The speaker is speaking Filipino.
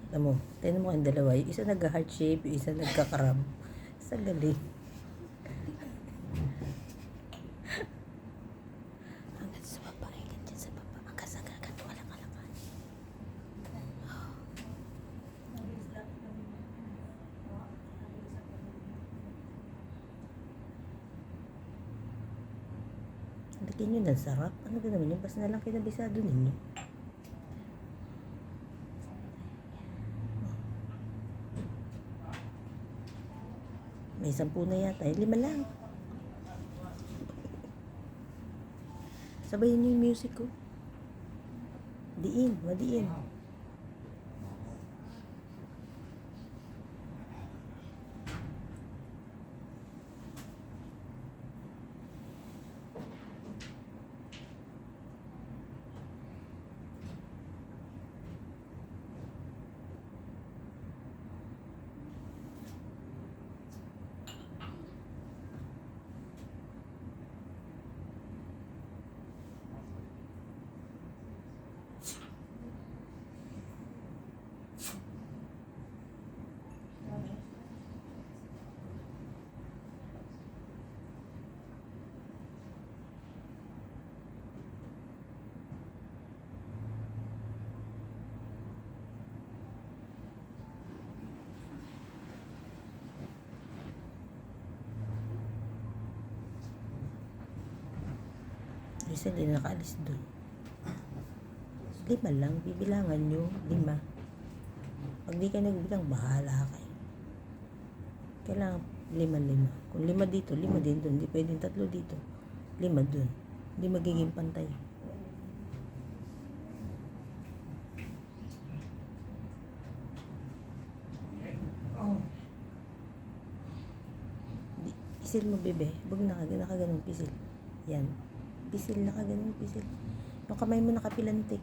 Tignan mo ang dalawa. Yung isa nag-heart shape, yung isa nagka-crab. Sa galing. Hanggang sa baba, hanggang dyan sa baba. Hanggang sa gagat, walang alaman. Laki nyo ng sarap. Ano ba naman yun? Basta na lang kinabisado ninyo. May 10 na yata. 5 lang. Sabayin nyo yung music ko. Madiin. Isa hindi na nakaalis doon. 5 lang. Bibilangan nyo. 5. Pag di ka nagbilang, bahala kayo. Kailangan 5. Kung 5 dito, 5 din doon. Hindi pwedeng 3 dito. 5 doon. Hindi magiging pantay. Pisil mo, bebe. Huwag nakaganong pisil. Yan. Pisil, nakaganong pisil. Yung kamay mo nakapilantik.